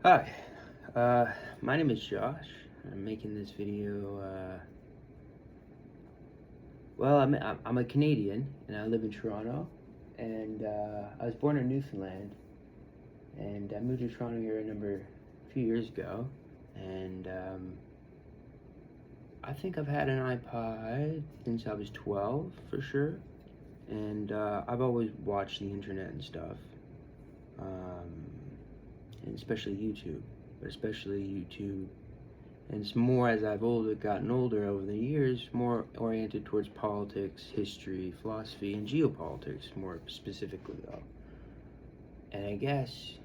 Hi, my name is Josh. I'm making this video. I'm a Canadian and I live in Toronto. And I was born in Newfoundland, and I moved to Toronto here a few years ago. And I think I've had an iPod since I was 12 for sure. And I've always watched the internet and stuff. And especially YouTube, and it's more as I've gotten older over the years, more oriented towards politics, history, philosophy, and geopolitics, more specifically though. And I guess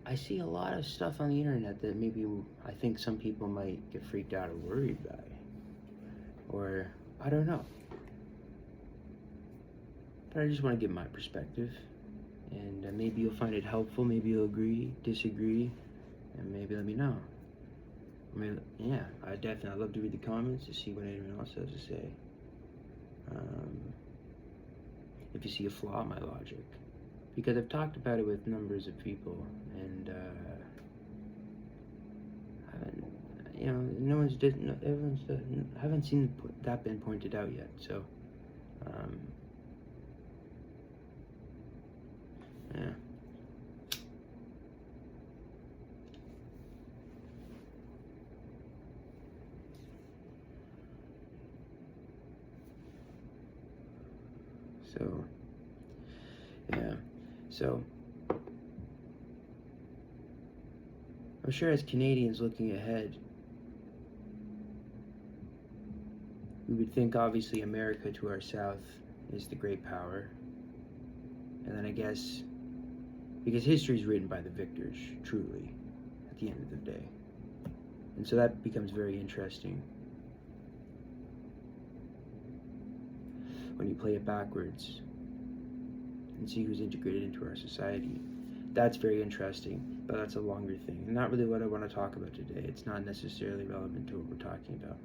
I see a lot of stuff on the internet that maybe I think some people might get freaked out or worried by, or I don't know. But I just want to give my perspective. And maybe you'll find it helpful, maybe you'll agree, disagree, and maybe let me know. I'd love to read the comments to see what anyone else has to say. If you see a flaw in my logic. Because I've talked about it with numbers of people, and I haven't seen that been pointed out yet, so, yeah. So, I'm sure as Canadians looking ahead, we would think obviously America to our south is the great power. And then I guess, because history is written by the victors, truly, at the end of the day. And so that becomes very interesting when you play it backwards and see who's integrated into our society. That's very interesting, but that's a longer thing. And not really what I want to talk about today. It's not necessarily relevant to what we're talking about.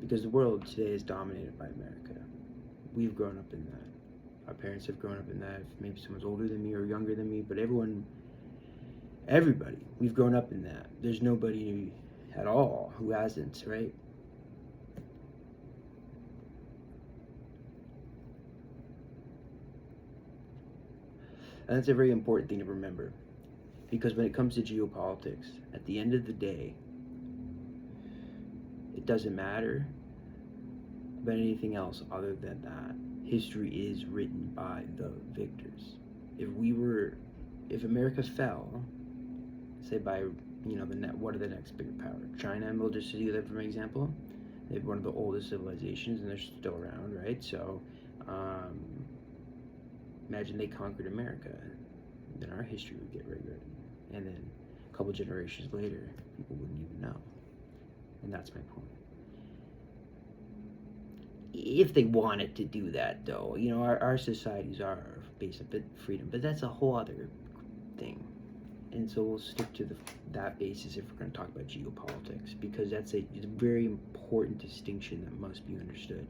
Because the world today is dominated by America. We've grown up in that. Our parents have grown up in that. Maybe someone's older than me or younger than me, but everybody, we've grown up in that. There's nobody at all who hasn't, right? And that's a very important thing to remember, because when it comes to geopolitics, at the end of the day, it doesn't matter about anything else other than that. History is written by the victors. If America fell, say by, what are the next bigger power? China, and we'll just use that for an example. They're one of the oldest civilizations and they're still around, right? So, imagine they conquered America, then our history would get rewritten. And then a couple generations later, people wouldn't even know. And that's my point. If they wanted to do that, though, our societies are based on freedom, but that's a whole other thing. And so we'll stick to that basis if we're going to talk about geopolitics, because it's a very important distinction that must be understood.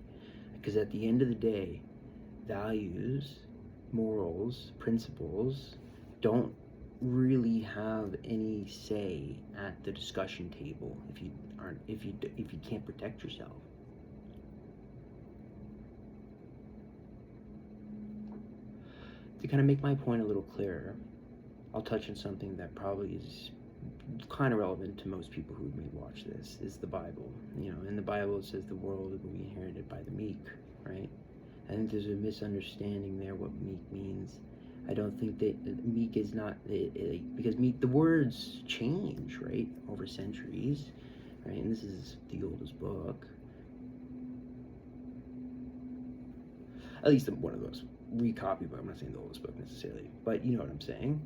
Because at the end of the day, values, morals, principles don't really have any say at the discussion table if you can't protect yourself. To kind of make my point a little clearer, I'll touch on something that probably is kind of relevant to most people who may watch this, is the Bible. In the Bible it says the world will be inherited by the meek, right? I think there's a misunderstanding there what meek means. I don't think that meek is not, because meek, the words change, right, over centuries, right? And this is the oldest book. At least one of those recopied, but I'm not saying the oldest book necessarily. But you know what I'm saying.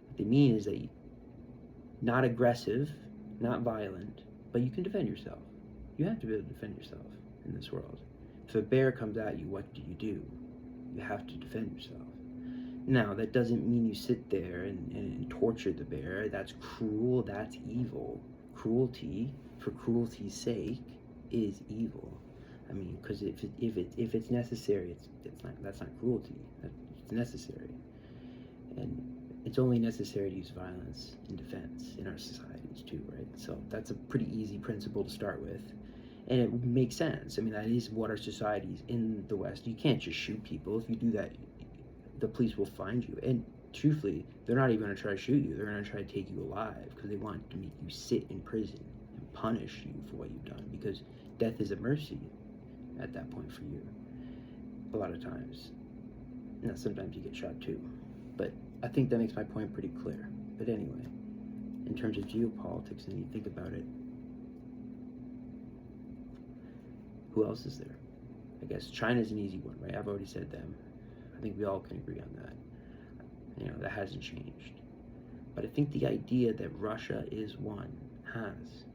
What they mean is that not aggressive, not violent, but you can defend yourself. You have to be able to defend yourself in this world. If a bear comes at you, what do? You have to defend yourself. Now, that doesn't mean you sit there and torture the bear. That's cruel, that's evil. Cruelty, for cruelty's sake, is evil. I mean, because if it's necessary, that's not cruelty. It's necessary. And it's only necessary to use violence in defense in our societies too, right? So that's a pretty easy principle to start with. And it makes sense. I mean, that is what our societies in the West. You can't just shoot people. If you do that, the police will find you. And truthfully, they're not even going to try to shoot you. They're going to try to take you alive because they want to make you sit in prison and punish you for what you've done, because death is a mercy at that point for you a lot of times. Now, sometimes you get shot too. But I think that makes my point pretty clear. But anyway, in terms of geopolitics, and you think about it, who else is there? I guess China's an easy one, right? I've already said them. I think we all can agree on that. You know, that hasn't changed. But I think the idea that Russia is one has.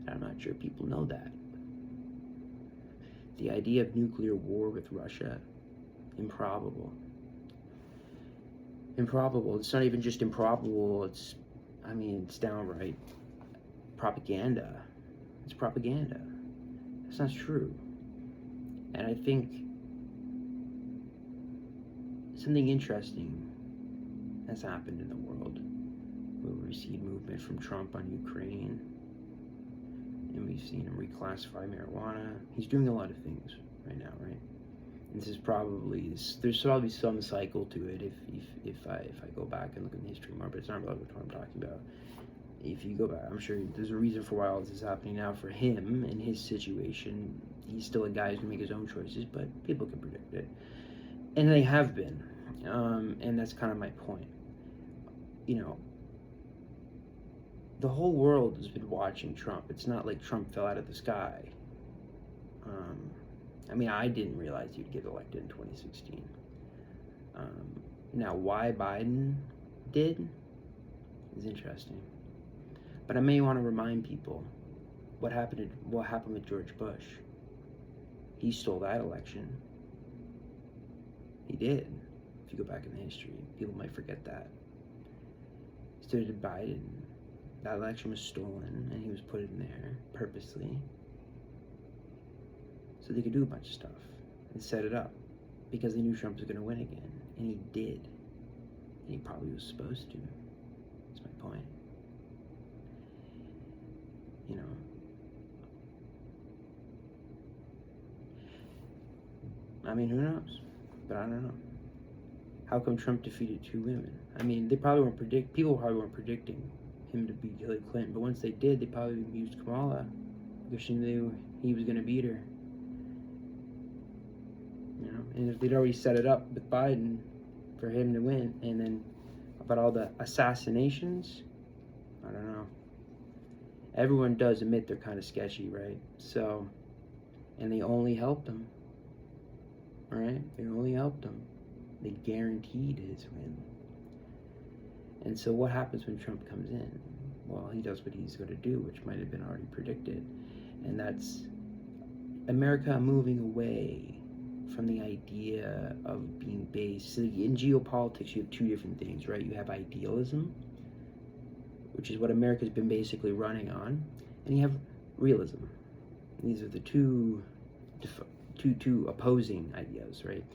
I'm not sure people know that. The idea of nuclear war with Russia, improbable. Improbable. It's not even just improbable, it's downright propaganda. It's propaganda. It's not true. And I think something interesting has happened in the world. We've seen movement from Trump on Ukraine, and we've seen him reclassify marijuana. He's doing a lot of things right now, right? And there's probably some cycle to it if I go back and look at the history more, but it's not really what I'm talking about. If you go back, I'm sure there's a reason for why all this is happening now for him and his situation. He's still a guy who's gonna make his own choices, but people can predict it, and they have been, and that's kind of my point. You know, the whole world has been watching Trump. It's not like Trump fell out of the sky. I didn't realize he'd get elected in 2016. Now, why Biden did is interesting. But I may want to remind people what happened with George Bush. He stole that election. He did. If you go back in the history, people might forget that. So did Biden. That election was stolen, and he was put in there purposely so they could do a bunch of stuff and set it up because they knew Trump was going to win again, and he did. And he probably was supposed to. That's my point. You know, who knows? But I don't know. How come Trump defeated two women? People probably weren't predicting him to beat Hillary Clinton, but once they did, they probably used Kamala because she knew he was going to beat her. You know, and if they'd already set it up with Biden for him to win, and then about all the assassinations, I don't know. Everyone does admit they're kind of sketchy, right? So, and they only helped him, right? They only helped him. They guaranteed his win. And so what happens when Trump comes in? Well, he does what he's going to do, which might have been already predicted. And that's America moving away from the idea of being based. So in geopolitics, you have two different things, right? You have idealism, which is what America's been basically running on, and you have realism. These are the two opposing ideas, right?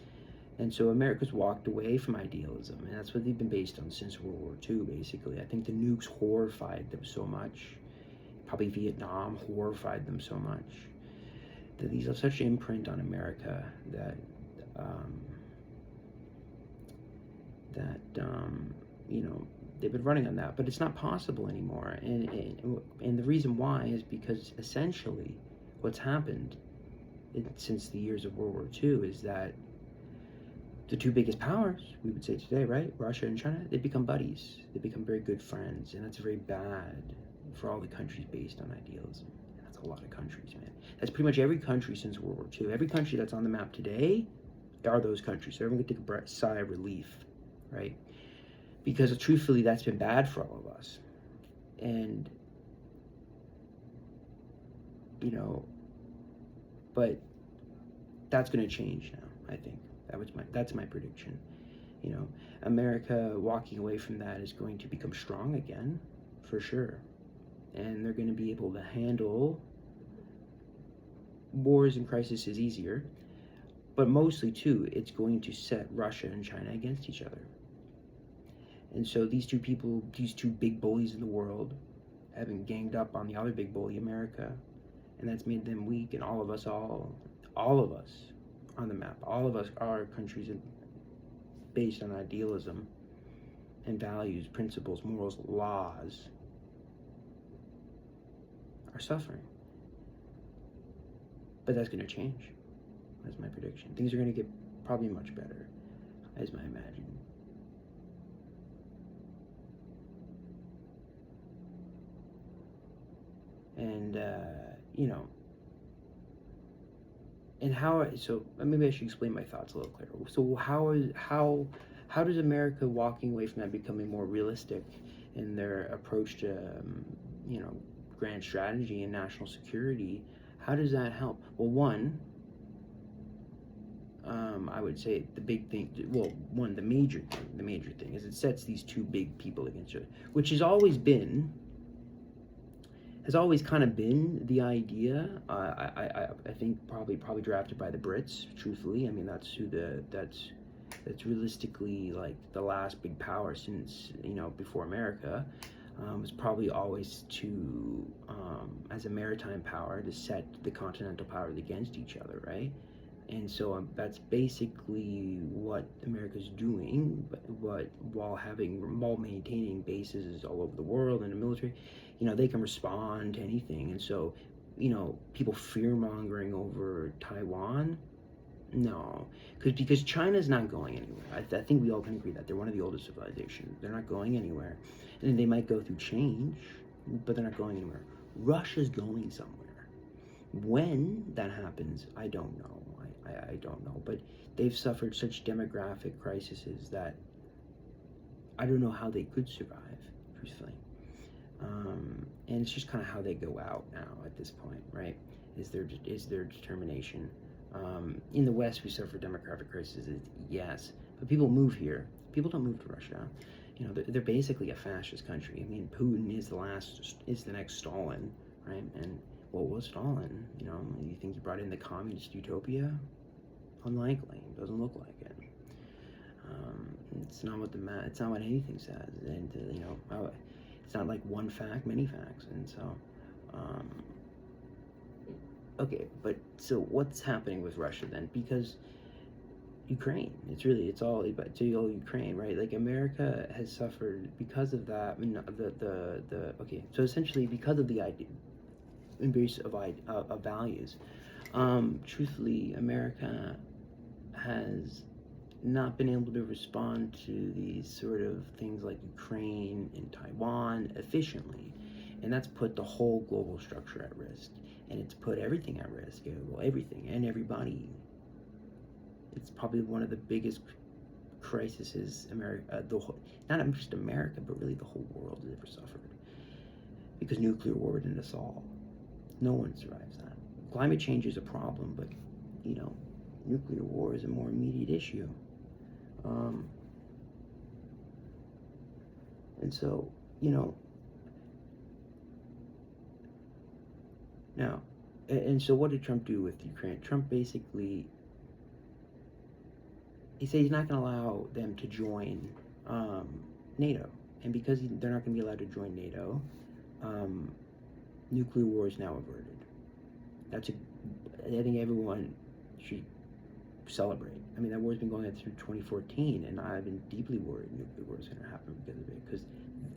And so America's walked away from idealism, and that's what they've been based on since World War II, basically. I think the nukes horrified them so much, probably Vietnam horrified them so much, that these have such an imprint on America that they've been running on that, but it's not possible anymore. And the reason why is because essentially what's happened since the years of World War II is that the two biggest powers, we would say today, right, Russia and China, they become buddies. They become very good friends, and that's very bad for all the countries based on idealism. And that's a lot of countries, man. That's pretty much every country since World War II. Every country that's on the map today are those countries. So everyone can take a sigh of relief, right? Because truthfully, that's been bad for all of us. And, but that's going to change now, I think. That's my prediction. America walking away from that is going to become strong again, for sure. And they're going to be able to handle wars and crises easier. But mostly, too, it's going to set Russia and China against each other. And so these two people, these two big bullies in the world, have been ganged up on the other big bully, America, and that's made them weak. And all of us on the map, all of us, our countries based on idealism and values, principles, morals, laws, are suffering. But that's going to change. That's my prediction. Things are going to get probably much better, as I imagine. And and so maybe I should explain my thoughts a little clearer. So how does America walking away from that becoming more realistic in their approach to grand strategy and national security? How does that help? Well, one, I would say the big thing. Well, the major thing is it sets these two big people against each other, which has always kind of been the idea. I think probably drafted by the Brits. Truthfully, I mean that's realistically like the last big power since before America. Was probably always to as a maritime power to set the continental powers against each other, right? And so that's basically what America's doing, but while maintaining bases all over the world in the military, they can respond to anything. And so, people fear-mongering over Taiwan, no, because China's not going anywhere. I think we all can agree that they're one of the oldest civilizations. They're not going anywhere, and they might go through change, but they're not going anywhere. Russia's going somewhere. When that happens, I don't know. I don't know, but they've suffered such demographic crises that I don't know how they could survive, truthfully. And it's just kind of how they go out now at this point, right? Is their determination. In the West, we suffer demographic crises, yes, but people move here. People don't move to Russia. They're basically a fascist country. I mean, Putin is the next Stalin, right? And what was Stalin? You think he brought in the communist utopia? Unlikely. It doesn't look like it. It's not what anything says, and it's not like one fact, many facts, and so. Okay, but so what's happening with Russia then? Because Ukraine, it's all about Ukraine, right? Like America has suffered because of that. I mean, so essentially because of the embrace of values. Truthfully, America has not been able to respond to these sort of things like Ukraine and Taiwan efficiently, and that's put the whole global structure at risk, and it's put everything at risk. Well, everything and everybody. It's probably one of the biggest crises not just America, but really the whole world has ever suffered, because nuclear war would end us all. No one survives that. Climate change is a problem, but nuclear war is a more immediate issue. And so now, and so what did Trump do with Ukraine? Trump basically, he said he's not going to allow them to join NATO, and because they're not going to be allowed to join NATO, nuclear war is now averted. I think everyone should celebrate. I mean, that war's been going on through 2014, and I've been deeply worried nuclear war is going to happen because of it, because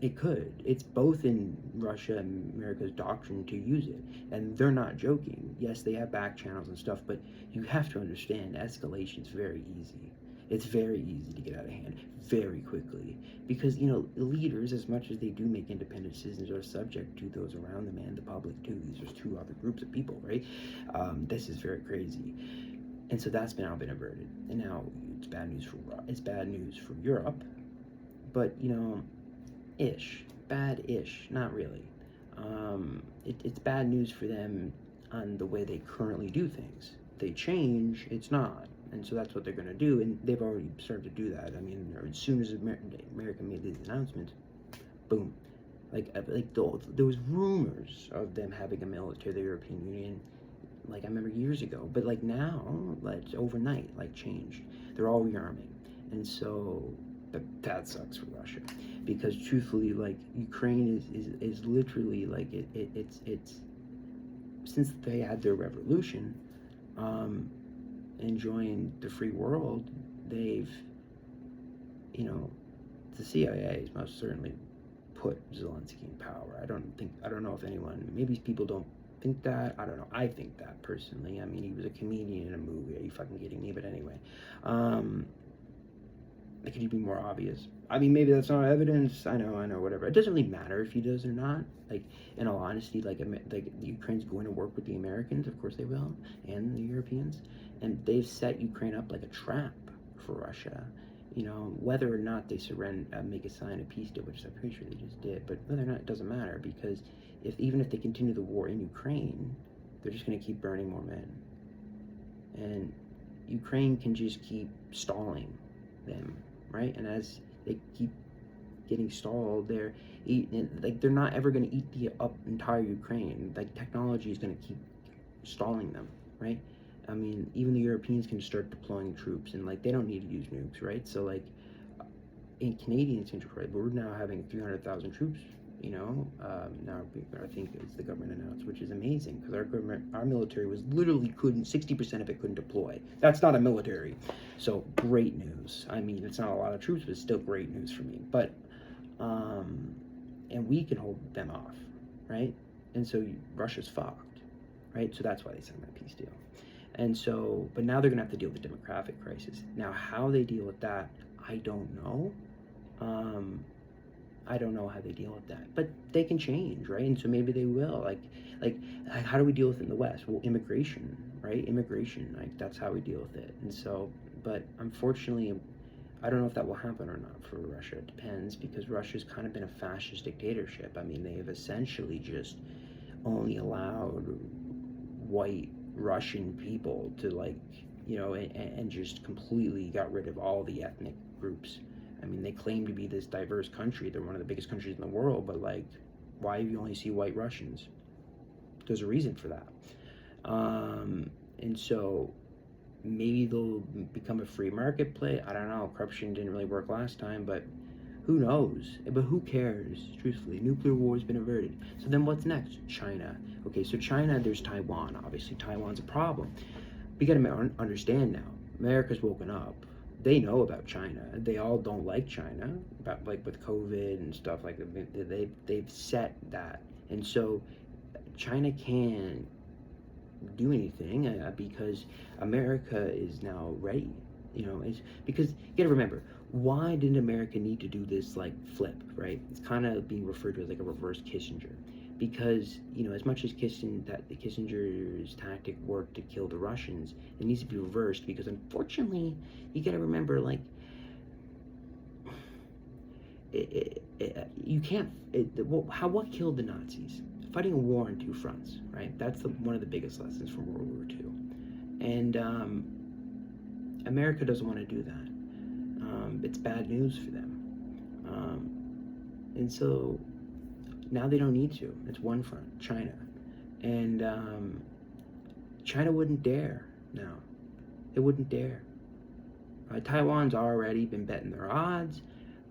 it could. It's both in Russia and America's doctrine to use it, and they're not joking. Yes, they have back channels and stuff, but you have to understand escalation is very easy. It's very easy to get out of hand very quickly, because the leaders, as much as they do make independent decisions, are subject to those around them and the public too. These are two other groups of people, right? This is very crazy, and so that's now been averted. And now it's bad news for Europe, but bad-ish, not really. It's bad news for them on the way they currently do things. They change, it's not. And so that's what they're going to do, and they've already started to do that. I mean, as soon as America made these announcements, boom. There was rumors of them having a military, the European Union, Like, I remember years ago, but like now, like overnight, like changed. They're all rearming, and so but that sucks for Russia, because truthfully, like Ukraine is literally like it's since they had their revolution, um, enjoying the free world, they've, you know, the CIA has most certainly put Zelensky in power. I don't know if anyone, maybe people don't think that. I don't know. I think that personally. I mean, he was a comedian in a movie. Are you fucking kidding me? But anyway, could you be more obvious? I mean, maybe that's not evidence. I know, whatever. It doesn't really matter if he does or not. Like, in all honesty, like Ukraine's going to work with the Americans. Of course they will, and the Europeans, and they've set Ukraine up like a trap for Russia. You know, whether or not they surrender, make a sign of peace deal, which I'm pretty sure they just did, but whether or not, it doesn't matter, because even if they continue the war in Ukraine, they're just going to keep burning more men, and Ukraine can just keep stalling them, right? And as they keep getting stalled, they're not ever going to eat the entire Ukraine. Like, technology is going to keep stalling them, right? I mean, even the Europeans can start deploying troops, and like they don't need to use nukes, right? So like, in Canadian control, we're now having 300,000 troops. You know, now I think it's the government announced, which is amazing, because our military was literally 60% of it couldn't deploy. That's not a military, so great news. I mean, it's not a lot of troops, but it's still great news for me. But and we can hold them off, right? And so Russia's fucked, right? So that's why they signed that peace deal. And so, but now they're going to have to deal with the demographic crisis. Now, how they deal with that, I don't know. I don't know how they deal with that, but they can change, right? And so maybe they will. Like how do we deal with it in the West? Well, immigration, right? Immigration, like that's how we deal with it. And so, but unfortunately, I don't know if that will happen or not for Russia. It depends, because Russia's kind of been a fascist dictatorship. I mean, they have essentially just only allowed white Russian people to, like, you know, and just completely got rid of all the ethnic groups. I mean, they claim to be this diverse country. They're one of the biggest countries in the world, but like, why do you only see white Russians? There's a reason for that. And so maybe they'll become a free marketplace. I don't know. Corruption didn't really work last time, but who knows? But who cares? Truthfully, nuclear war has been averted. So then what's next? China. Okay, so China, there's Taiwan. Obviously, Taiwan's a problem. We got to understand now. America's woken up. They know about China. They all don't like China, about like with COVID and stuff like that. They've set that, and so China can't do anything because America is now ready. You know, it's because you got to remember, why didn't America need to do this like flip, right? It's kind of being referred to as like a reverse Kissinger, because, you know, as much as Kissinger's tactic worked to kill the Russians, it needs to be reversed, because unfortunately, you got to remember, like, you can't. What killed the Nazis? Fighting a war on two fronts, right? That's one of the biggest lessons from World War II, and America doesn't want to do that. It's bad news for them, and so now they don't need to. It's one front, China, and China wouldn't dare now. It wouldn't dare. Taiwan's already been betting their odds,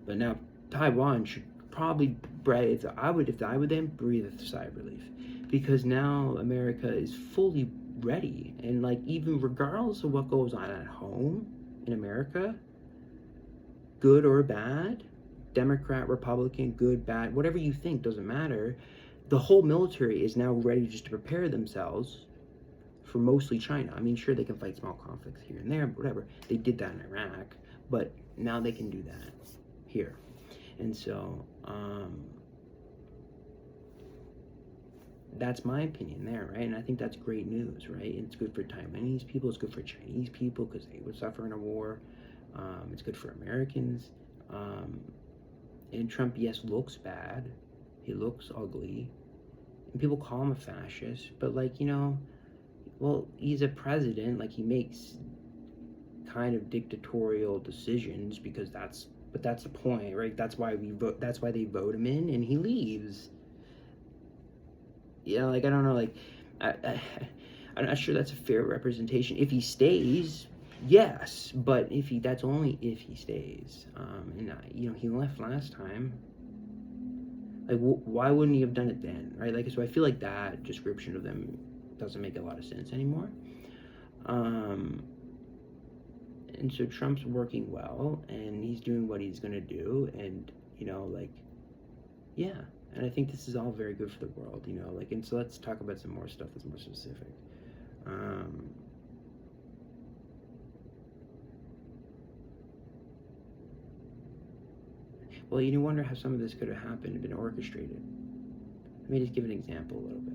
but now Taiwan should probably breathe. If I would then breathe a sigh of relief, because now America is fully ready, and like, even regardless of what goes on at home in America, good or bad, Democrat, Republican, good, bad, whatever you think, doesn't matter. The whole military is now ready just to prepare themselves for mostly China. I mean, sure, they can fight small conflicts here and there, whatever. They did that in Iraq, but now they can do that here. And so, that's my opinion there, right? And I think that's great news, right? It's good for Taiwanese people, it's good for Chinese people, because they would suffer in a war. It's good for Americans. And Trump, yes, looks bad. He looks ugly. And people call him a fascist, but like, you know, well, he's a president, like, he makes kind of dictatorial decisions, because that's the point, right? That's why they vote him in, and he leaves. Yeah, like, I don't know, like, I'm not sure that's a fair representation. If he stays, yes, but that's only if he stays. And he left last time. Like, why wouldn't he have done it then, right? Like, so I feel like that description of them doesn't make a lot of sense anymore. And so Trump's working well, and he's doing what he's gonna do, and yeah. And I think this is all very good for the world, and so let's talk about some more stuff that's more specific. Well, you wonder how some of this could have happened and been orchestrated. Let me just give an example a little bit.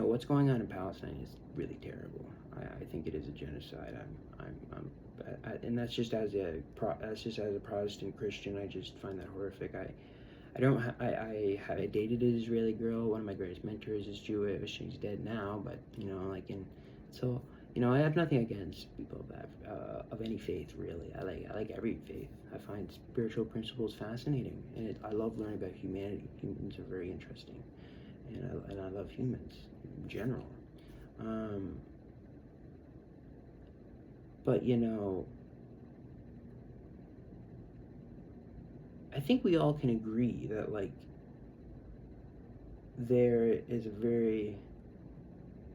What's going on in Palestine is really terrible. I think it is a genocide. And that's just as a Protestant Christian. I just find that horrific. I dated an Israeli girl. One of my greatest mentors is Jewish. She's dead now, but I have nothing against people of any faith, really. I like every faith. I find spiritual principles fascinating, and I love learning about humanity. Humans are very interesting, and I love humans in general. But I think we all can agree that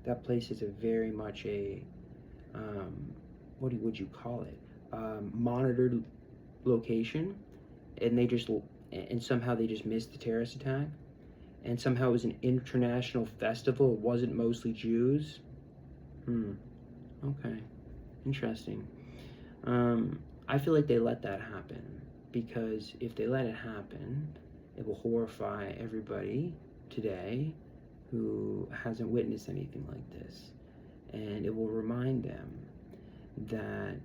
that place is a very much a what would you call it, monitored location, and somehow they just missed the terrorist attack, and somehow it was an international festival. It wasn't mostly Jews. Okay, interesting. I feel like they let that happen, because if they let it happen, it will horrify everybody today who hasn't witnessed anything like this, and it will remind them that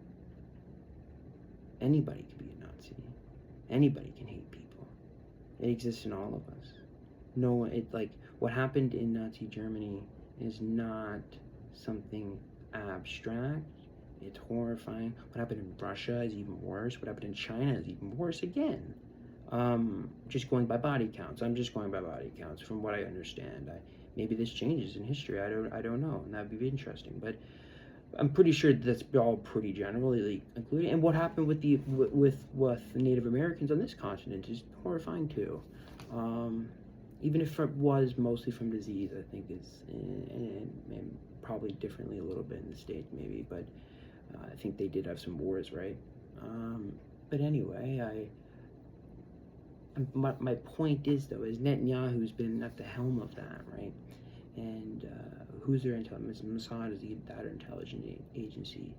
anybody can be a Nazi, anybody can hate people. It exists in all of us. No one, what happened in Nazi Germany is not something abstract. It's horrifying. What happened in Russia is even worse. What happened in China is even worse again. Just going by body counts. I'm just going by body counts from what I understand. Maybe this changes in history. I don't know, and that'd be interesting. But I'm pretty sure that's all pretty generally included. And what happened with the Native Americans on this continent is horrifying too. Even if it was mostly from disease, I think and probably differently a little bit in the States maybe, but I think they did have some wars, right? But anyway, my point is, though, is Netanyahu's been at the helm of that, right? And who's their intelligence? Mossad is that intelligence agency.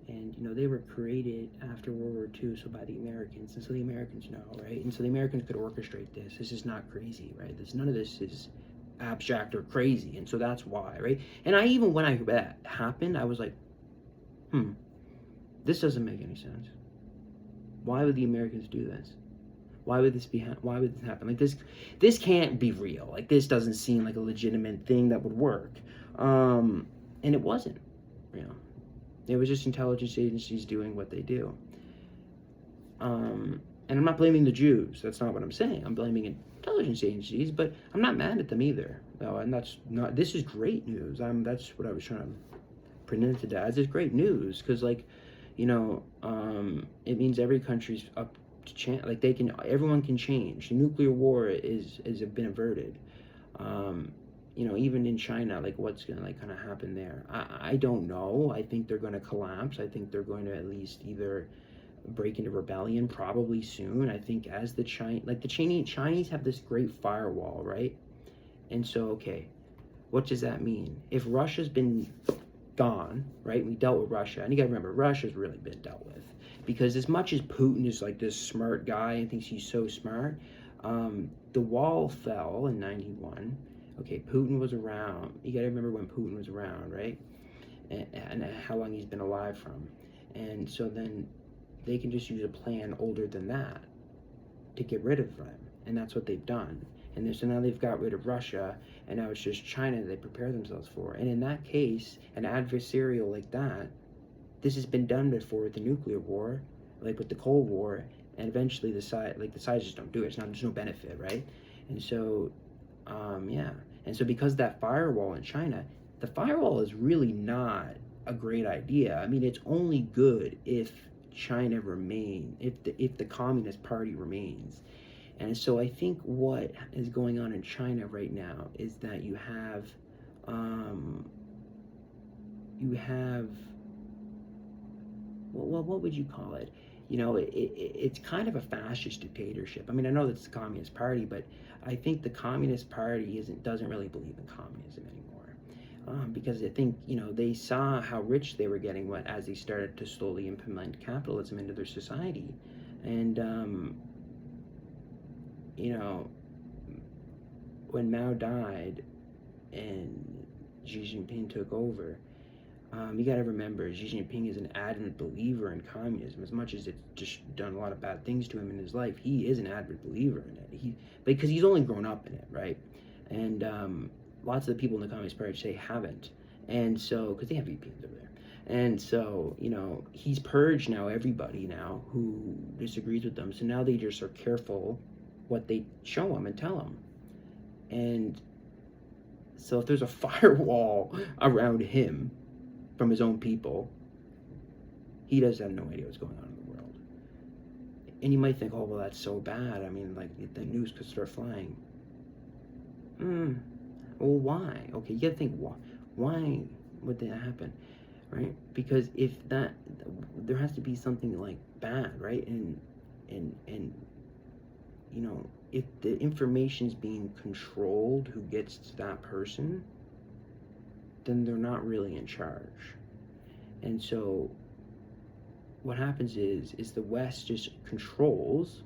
And, they were created after World War II, so by the Americans. And so the Americans know, right? And so the Americans could orchestrate this. This is not crazy, right? None of this is abstract or crazy. And so that's why, right? And when that happened, I was like, this doesn't make any sense. Why would the Americans do this? Why would this happen? Like, this can't be real. Like, this doesn't seem like a legitimate thing that would work. And it wasn't, It was just intelligence agencies doing what they do. And I'm not blaming the Jews. That's not what I'm saying. I'm blaming intelligence agencies, but I'm not mad at them either. No, and this is great news. That's what I was trying to present it as. It's great news, because it means every country's up to change. Like, everyone can change. The nuclear war has been averted. Even in China, what's gonna kind of happen there? I don't know. I think they're going to collapse. I think they're going to at least either break into rebellion probably soon. I think as the Chinese have this great firewall, right? And so, okay, what does that mean? If Russia's been gone, right? We dealt with Russia, and you got to remember, Russia's really been dealt with, because as much as Putin is this smart guy and thinks he's so smart, the wall fell in 91. Okay, Putin was around. You got to remember when Putin was around, right? And how long he's been alive from. And so then they can just use a plan older than that to get rid of him. And that's what they've done. And so now they've got rid of Russia, and now it's just China they prepare themselves for. And in that case, an adversarial like that, this has been done before with the nuclear war, like with the Cold War, and eventually the sides just don't do it. There's no benefit, right? And so, yeah, and so because of that firewall in China, the firewall is really not a great idea. I mean, it's only good if China remains, if the Communist Party remains. And so I think what is going on in China right now is that you have well, what would you call it? It's kind of a fascist dictatorship. I mean, I know that's the Communist Party, but I think the Communist Party doesn't really believe in communism anymore, because I think they saw how rich they were getting as they started to slowly implement capitalism into their society, and when Mao died and Xi Jinping took over. You got to remember, Xi Jinping is an adamant believer in communism. As much as it's just done a lot of bad things to him in his life, he is an adamant believer in it. Because he's only grown up in it, right? And lots of the people in the Communist Party say haven't. And so, because they have VPNs over there. And so, he's purged now everybody now who disagrees with them. So now they just are careful what they show him and tell him. And so if there's a firewall around him, from his own people, he does have no idea what's going on in the world. And you might think, oh, well, that's so bad. I mean, like, the news could start flying. Well, why? Okay, you gotta think, why would that happen, right? Because there has to be something, like, bad, right? And if the information's being controlled, who gets to that person, then they're not really in charge. And so what happens is the West just controls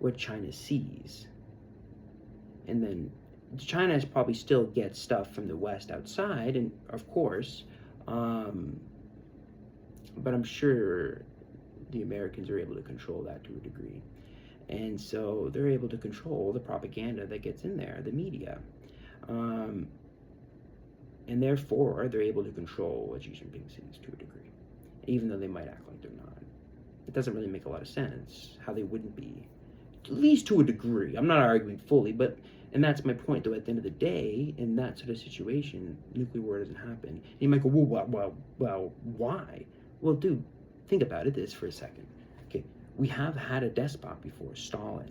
what China sees. And then China probably still gets stuff from the West outside, and of course, but I'm sure the Americans are able to control that to a degree. And so they're able to control the propaganda that gets in there, the media. And therefore, they're able to control what Xi Jinping sees to a degree, even though they might act like they're not. It doesn't really make a lot of sense how they wouldn't be, at least to a degree. I'm not arguing fully, and that's my point, though. At the end of the day, in that sort of situation, nuclear war doesn't happen. And you might go, well, why? Well, dude, think about this for a second. Okay, we have had a despot before, Stalin.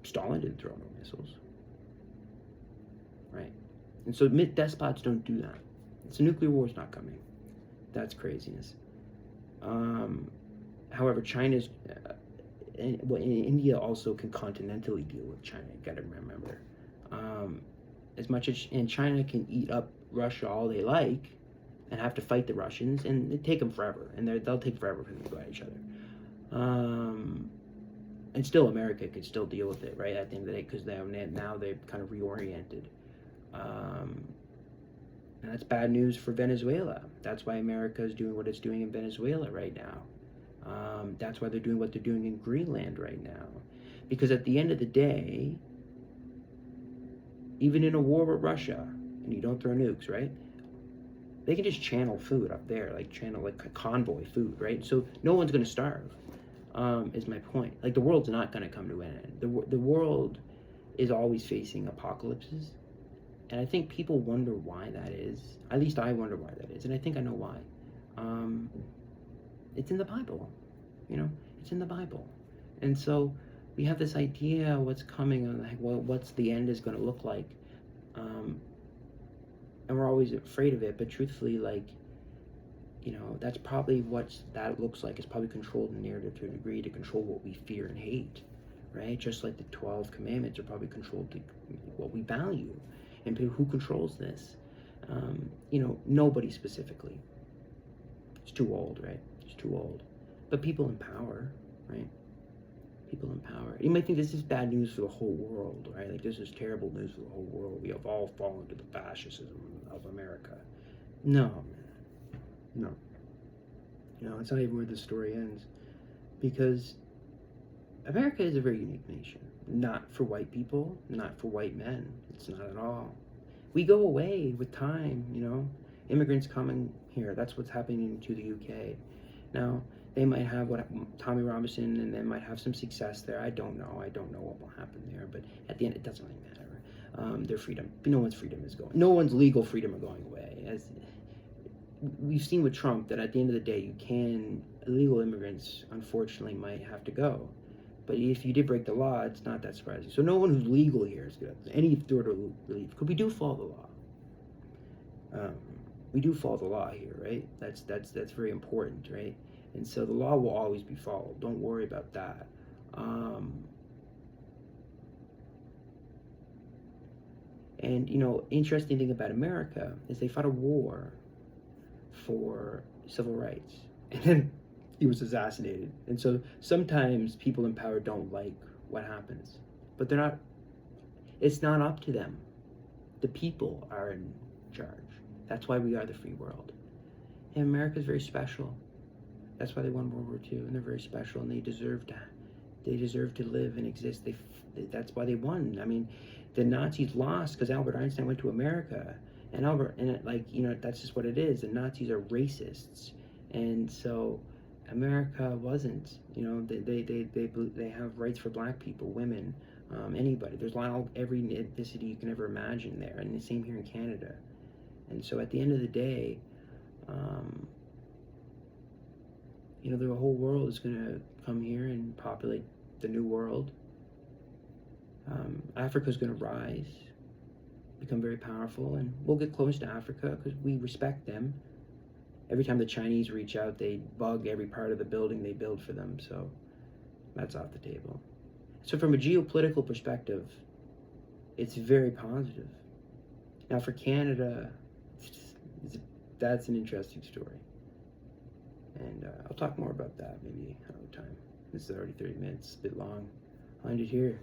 Stalin didn't throw no missiles, right? And so despots don't do that. So nuclear war is not coming. That's craziness. However, China's, India also can continentally deal with China. You got to remember, as much as China can eat up Russia all they like, and have to fight the Russians, and it take them forever, and they'll take forever because they go at each other. And still, America could still deal with it, right? At the end of the day, because now they've kind of reoriented. And that's bad news for Venezuela. That's why America is doing what it's doing in Venezuela right now. That's why they're doing what they're doing in Greenland right now. Because at the end of the day, even in a war with Russia, and you don't throw nukes, right? They can just channel food up there, like convoy food, right? So no one's going to starve, is my point. Like, the world's not going to come to an end. The world is always facing apocalypses. And I think people wonder why that is. At least I wonder why that is. And I think I know why. It's in the Bible. It's in the Bible. And so we have this idea of what's coming, and like, what's the end is going to look like. And we're always afraid of it. But truthfully, that's probably what that looks like. It's probably controlled in narrative to a degree to control what we fear and hate, right? Just like the 12 commandments are probably controlled to what we value. And who controls this? Nobody specifically. It's too old, right? It's too old. But people in power, right? People in power. You might think this is bad news for the whole world, right? Like, this is terrible news for the whole world. We have all fallen to the fascism of America. No. It's not even where the story ends. Because America is a very unique nation. Not for white people, not for white men. It's not at all. We go away with time, Immigrants coming here. That's what's happening to the UK. Now, They might have what Tommy Robinson, and they might have some success there. I don't know. I don't know what will happen there. But at the end, it doesn't really matter. Their freedom. No one's freedom is going. No one's legal freedom are going away. As we've seen with Trump, that at the end of the day, illegal immigrants, unfortunately, might have to go. But if you did break the law, it's not that surprising. So no one who's legal here is good. Any sort of relief, because we do follow the law. We do follow the law here, right? That's very important, right? And so the law will always be followed. Don't worry about that. And interesting thing about America is they fought a war for civil rights, and then he was assassinated. And so sometimes people in power don't like what happens, but it's not up to them. The people are in charge. That's why we are the free world. And America's very special. That's why they won World War II, and they're very special, and they deserve to live and exist. That's why they won. I mean, the Nazis lost because Albert Einstein went to America, and that's just what it is. The Nazis are racists, and so America wasn't. They have rights for black people, women, anybody. There's every ethnicity you can ever imagine there, and the same here in Canada. And so at the end of the day, the whole world is going to come here and populate the new world. Africa's going to rise, become very powerful, and we'll get close to Africa because we respect them. Every time the Chinese reach out, they bug every part of the building they build for them, so that's off the table. So from a geopolitical perspective, it's very positive. Now for Canada, that's an interesting story. And I'll talk more about that maybe another time. This is already 30 minutes, a bit long. I'll end it here.